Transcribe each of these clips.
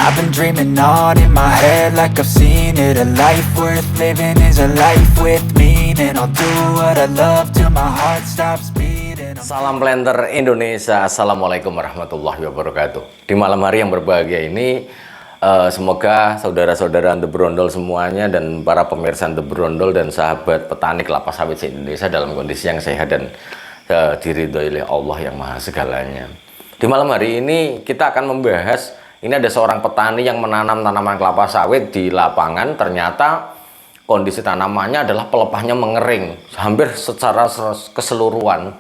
I've been dreaming on in my head like I've seen it. A life worth living is a life with meaning. I'll do what I love till my heart stops beating. Salam Planter Indonesia. Assalamualaikum warahmatullahi wabarakatuh. Di malam hari yang berbahagia ini, semoga saudara-saudara The Brondol semuanya dan para pemirsa The Brondol dan sahabat petani kelapa sawit se-Indonesia dalam kondisi yang sehat dan diridhoi oleh Allah yang Maha Segalanya. Di malam hari ini kita akan membahas, ini ada seorang petani yang menanam tanaman kelapa sawit di lapangan. Ternyata kondisi tanamannya adalah pelepahnya mengering hampir secara keseluruhan,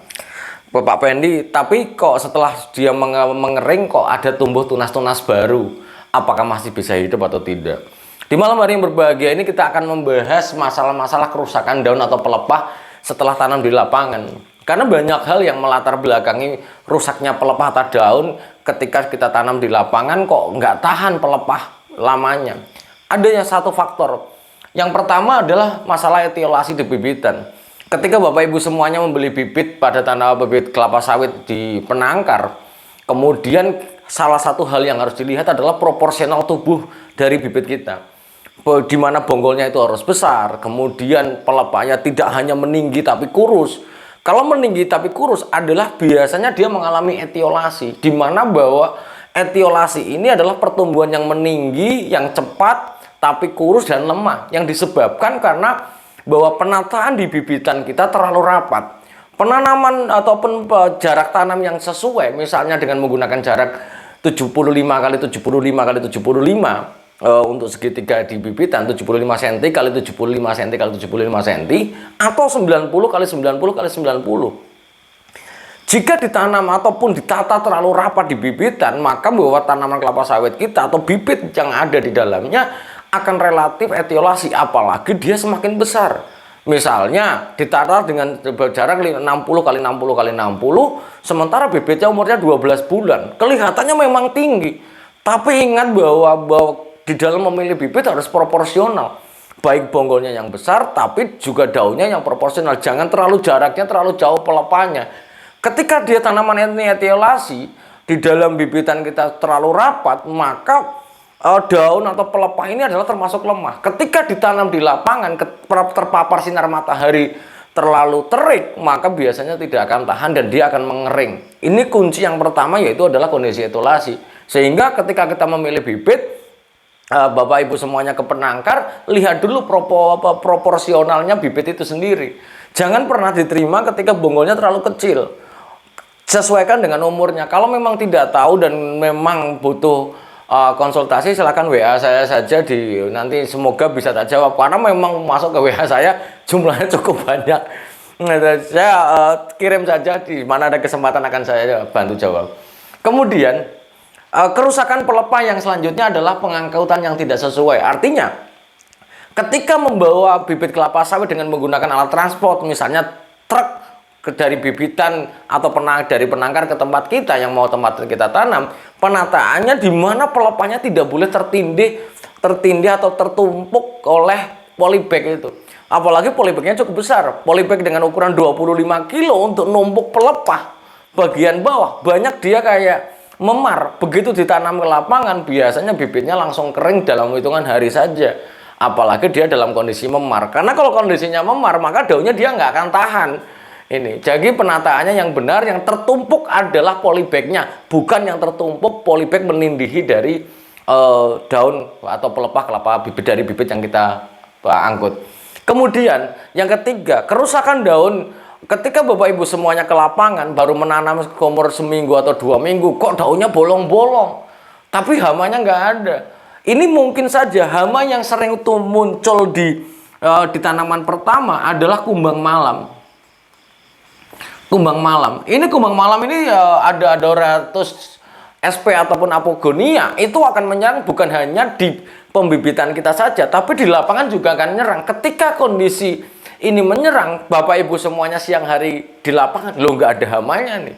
Pak Pendi. Tapi kok setelah dia mengering kok ada tumbuh tunas-tunas baru. Apakah masih bisa hidup atau tidak? Di malam hari yang berbahagia ini kita akan membahas masalah-masalah kerusakan daun atau pelepah setelah tanam di lapangan. Karena banyak hal yang melatar belakangi rusaknya pelepah atau daun ketika kita tanam di lapangan kok nggak tahan pelepah lamanya. Adanya satu faktor. Yang pertama adalah masalah etiolasi di bibitan. Ketika Bapak Ibu semuanya membeli bibit pada tanah bibit kelapa sawit di penangkar, kemudian salah satu hal yang harus dilihat adalah proporsional tubuh dari bibit kita. Di mana bonggolnya itu harus besar, kemudian pelepahnya tidak hanya meninggi tapi kurus. Kalau meninggi tapi kurus adalah biasanya dia mengalami etiolasi, di mana bahwa etiolasi ini adalah pertumbuhan yang meninggi, yang cepat, tapi kurus dan lemah, yang disebabkan karena bahwa penataan di bibitan kita terlalu rapat. Penanaman ataupun jarak tanam yang sesuai, misalnya dengan menggunakan jarak 75 kali 75 kali 75 untuk segitiga di bibitan 75 cm kali 75 cm kali 75 cm atau 90 kali 90 kali 90. Jika ditanam ataupun ditata terlalu rapat di bibitan, maka bahwa tanaman kelapa sawit kita atau bibit yang ada di dalamnya akan relatif etiolasi, apalagi dia semakin besar. Misalnya ditata dengan jarak 60 kali 60 kali 60, sementara bibitnya umurnya 12 bulan. Kelihatannya memang tinggi, tapi ingat bahwa di dalam memilih bibit harus proporsional. Baik bonggolnya yang besar, tapi juga daunnya yang proporsional. Jangan terlalu jaraknya terlalu jauh pelepahnya. Ketika dia tanaman ini etiolasi, di dalam bibitan kita terlalu rapat, maka daun atau pelepah ini adalah termasuk lemah. Ketika ditanam di lapangan, terpapar sinar matahari terlalu terik, maka biasanya tidak akan tahan dan dia akan mengering. Ini kunci yang pertama, yaitu adalah kondisi etiolasi. Sehingga ketika kita memilih bibit, Bapak Ibu semuanya ke penangkar, lihat dulu proporsionalnya bibit itu sendiri. Jangan pernah diterima ketika bonggolnya terlalu kecil. Sesuaikan dengan umurnya. Kalau memang tidak tahu dan memang butuh konsultasi, silahkan WA saya saja nanti semoga bisa tak jawab. Karena memang masuk ke WA saya jumlahnya cukup banyak. Saya kirim saja, di mana ada kesempatan akan saya bantu jawab. Kemudian kerusakan pelepah yang selanjutnya adalah pengangkutan yang tidak sesuai. Artinya, ketika membawa bibit kelapa sawit dengan menggunakan alat transport, misalnya truk dari bibitan atau dari penangkar ke tempat kita yang mau tempat kita tanam, penataannya di mana pelepahnya tidak boleh tertindih atau tertumpuk oleh polybag itu. Apalagi polybagnya cukup besar. Polybag dengan ukuran 25 kilo untuk numpuk pelepah bagian bawah, banyak dia kayak memar. Begitu ditanam ke lapangan, biasanya bibitnya langsung kering dalam hitungan hari saja. Apalagi dia dalam kondisi memar. Karena kalau kondisinya memar, maka daunnya dia nggak akan tahan. Ini, jadi penataannya yang benar, yang tertumpuk adalah polybagnya, bukan yang tertumpuk polybag menindihi dari daun atau pelepah kelapa bibit dari bibit yang kita angkut. Kemudian yang ketiga, kerusakan daun. Ketika Bapak Ibu semuanya ke lapangan, baru menanam umur seminggu atau 2 minggu, kok daunnya bolong-bolong, tapi hamanya nggak ada. Ini mungkin saja hama yang sering muncul di tanaman pertama adalah kumbang malam. Kumbang malam. Ini kumbang malam ini ada Adoratus sp ataupun Apogonia. Itu akan menyerang bukan hanya di pembibitan kita saja, tapi di lapangan juga akan menyerang. Ketika kondisi ini menyerang, Bapak Ibu semuanya siang hari di lapangan, lo nggak ada hamanya nih.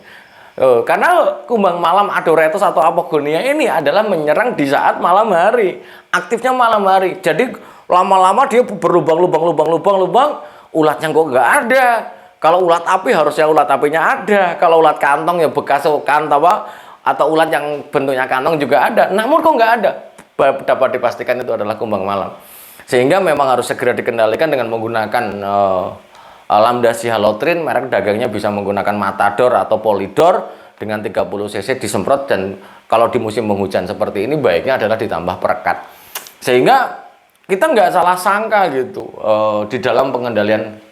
Karena kumbang malam Adoratus atau Apogonia ini adalah menyerang di saat malam hari, aktifnya malam hari. Jadi lama-lama dia berlubang, ulatnya kok nggak ada. Kalau ulat api harusnya ulat apinya ada. Kalau ulat kantong ya bekas atau ulat yang bentuknya kantong juga ada. Namun kok nggak ada? Dapat dipastikan itu adalah kumbang malam. Sehingga memang harus segera dikendalikan dengan menggunakan Lambda Cihalotrin, merek dagangnya bisa menggunakan Matador atau Polidor dengan 30 cc disemprot, dan kalau di musim penghujan seperti ini baiknya adalah ditambah perekat. Sehingga kita nggak salah sangka gitu di dalam pengendalian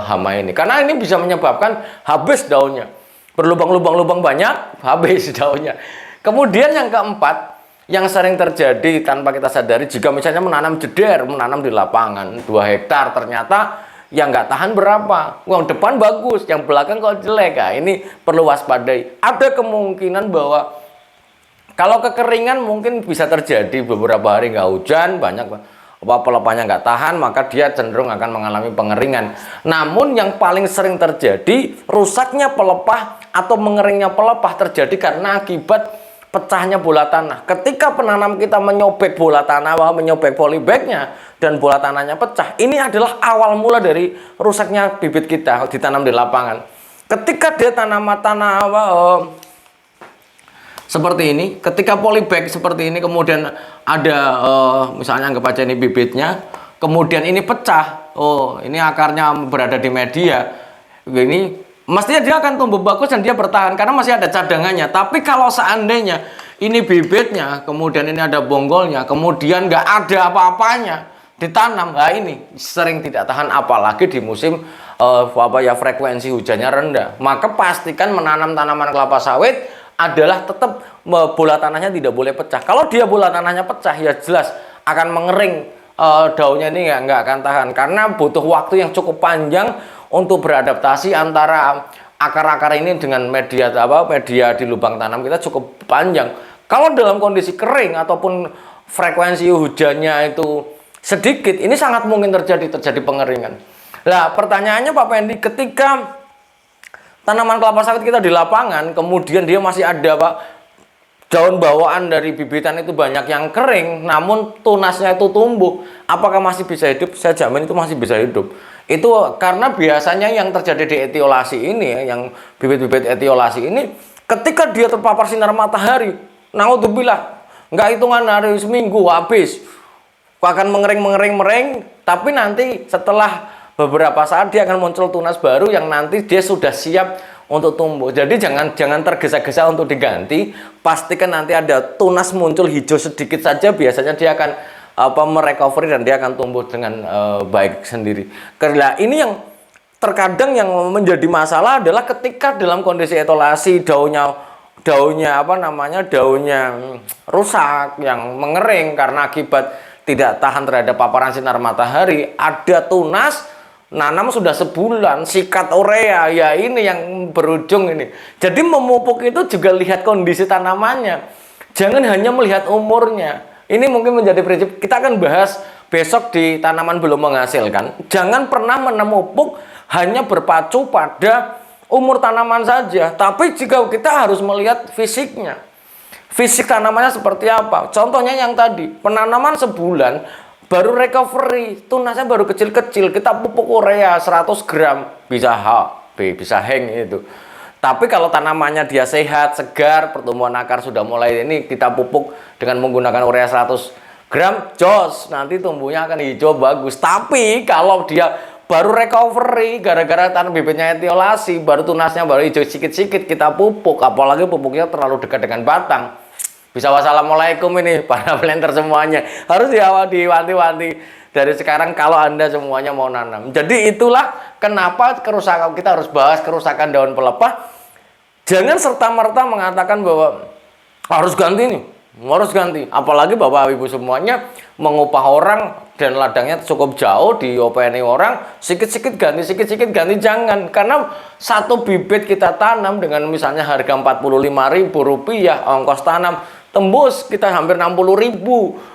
hama ini, karena ini bisa menyebabkan habis daunnya, berlubang-lubang banyak, habis daunnya. Kemudian yang keempat, yang sering terjadi tanpa kita sadari, jika misalnya menanam jeder, menanam di lapangan 2 hektar, ternyata yang nggak tahan berapa, yang depan bagus, yang belakang kok jelek. Nah, ini perlu waspadai. Ada kemungkinan bahwa kalau kekeringan mungkin bisa terjadi beberapa hari nggak hujan, banyak pelepahnya nggak tahan, maka dia cenderung akan mengalami pengeringan. Namun yang paling sering terjadi, rusaknya pelepah atau mengeringnya pelepah terjadi karena akibat pecahnya bola tanah. Ketika penanam kita menyobek bola tanah, menyobek polybagnya, dan bola tanahnya pecah, ini adalah awal mula dari rusaknya bibit kita ditanam di lapangan. Ketika dia tanam tanah seperti ini, ketika polybag seperti ini, kemudian ada misalnya anggap aja ini bibitnya, kemudian ini pecah, ini akarnya berada di media, ini mestinya dia akan tumbuh bagus dan dia bertahan karena masih ada cadangannya. Tapi kalau seandainya ini bibitnya, kemudian ini ada bonggolnya, kemudian nggak ada apa-apanya ditanam, nah ini sering tidak tahan, apalagi di musim frekuensi hujannya rendah. Maka pastikan menanam tanaman kelapa sawit adalah tetap bola tanahnya tidak boleh pecah. Kalau dia bola tanahnya pecah, ya jelas akan mengering, daunnya ini nggak akan tahan, karena butuh waktu yang cukup panjang untuk beradaptasi antara akar-akar ini dengan media media di lubang tanam kita cukup panjang. Kalau dalam kondisi kering ataupun frekuensi hujannya itu sedikit, ini sangat mungkin terjadi pengeringan. Nah, pertanyaannya Pak Pendi, ketika tanaman kelapa sawit kita di lapangan, kemudian dia masih ada daun bawaan dari bibitan itu banyak yang kering, namun tunasnya itu tumbuh, apakah masih bisa hidup? Saya jamin itu masih bisa hidup. Itu karena biasanya yang terjadi di etiolasi ini, yang bibit-bibit etiolasi ini, ketika dia terpapar sinar matahari, naudzubillah, nggak hitungan hari, seminggu habis, akan mengering, tapi nanti setelah beberapa saat dia akan muncul tunas baru yang nanti dia sudah siap untuk tumbuh. Jadi jangan tergesa-gesa untuk diganti, pastikan nanti ada tunas muncul hijau sedikit saja, biasanya dia akan merecovery dan dia akan tumbuh dengan baik sendiri. Karena ini yang terkadang yang menjadi masalah adalah ketika dalam kondisi etolasi daunnya rusak, yang mengering karena akibat tidak tahan terhadap paparan sinar matahari, ada tunas, nanam sudah sebulan, sikat urea, ya ini yang berujung ini. Jadi memupuk itu juga lihat kondisi tanamannya, jangan hanya melihat umurnya. Ini mungkin menjadi prinsip, kita akan bahas besok di tanaman belum menghasilkan. Jangan pernah memupuk hanya berpacu pada umur tanaman saja, tapi jika kita harus melihat fisiknya, fisik tanamannya seperti apa. Contohnya yang tadi, penanaman sebulan, baru recovery, tunasnya baru kecil-kecil, kita pupuk urea 100 gram, bisa bisa hang itu. Tapi kalau tanamannya dia sehat, segar, pertumbuhan akar sudah mulai ini, kita pupuk dengan menggunakan urea 100 gram, jos, nanti tumbuhnya akan hijau bagus. Tapi kalau dia baru recovery, gara-gara tanam bibitnya etiolasi, baru tunasnya baru hijau sedikit-sedikit, kita pupuk, apalagi pupuknya terlalu dekat dengan batang, bisa wassalamualaikum ini para planter semuanya. Harus diwanti-wanti dari sekarang kalau Anda semuanya mau nanam. Jadi itulah kenapa kerusakan, kita harus bahas kerusakan daun pelepah. Jangan serta-merta mengatakan bahwa harus ganti nih, harus ganti. Apalagi Bapak Ibu semuanya mengupah orang dan ladangnya cukup jauh, diopeni orang, sikit-sikit ganti, jangan. Karena satu bibit kita tanam dengan misalnya harga Rp45.000, ongkos tanam tembus kita hampir Rp60.000.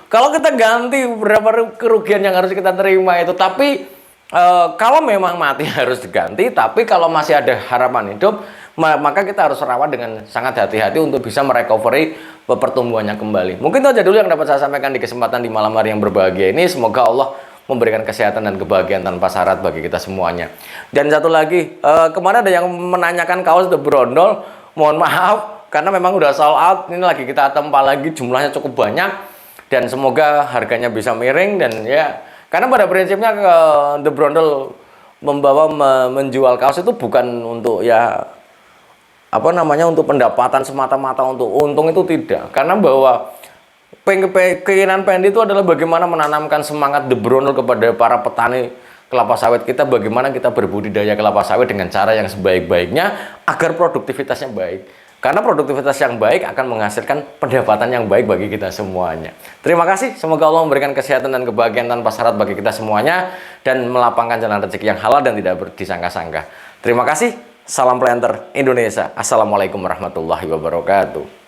Kalau kita ganti, berapa kerugian yang harus kita terima itu. Tapi kalau memang mati harus diganti, tapi kalau masih ada harapan hidup, maka kita harus rawat dengan sangat hati-hati untuk bisa merecovery pertumbuhannya kembali. Mungkin itu aja dulu yang dapat saya sampaikan di kesempatan di malam hari yang berbahagia ini. Semoga Allah memberikan kesehatan dan kebahagiaan tanpa syarat bagi kita semuanya. Dan satu lagi, kemarin ada yang menanyakan kaos The Brondol. Mohon maaf, karena memang udah sold out. Ini lagi kita tempa lagi, jumlahnya cukup banyak dan semoga harganya bisa miring. Dan ya, karena pada prinsipnya The Brondol menjual kaos itu bukan untuk ya apa namanya untuk pendapatan semata-mata, untuk untung itu tidak. Karena bahwa keinginan Pendi itu adalah bagaimana menanamkan semangat The Brondol kepada para petani kelapa sawit kita, bagaimana kita berbudidaya kelapa sawit dengan cara yang sebaik-baiknya agar produktivitasnya baik. Karena produktivitas yang baik akan menghasilkan pendapatan yang baik bagi kita semuanya. Terima kasih, semoga Allah memberikan kesehatan dan kebahagiaan tanpa syarat bagi kita semuanya dan melapangkan jalan rezeki yang halal dan tidak disangka-sangka. Terima kasih. Salam planter Indonesia. Assalamualaikum warahmatullahi wabarakatuh.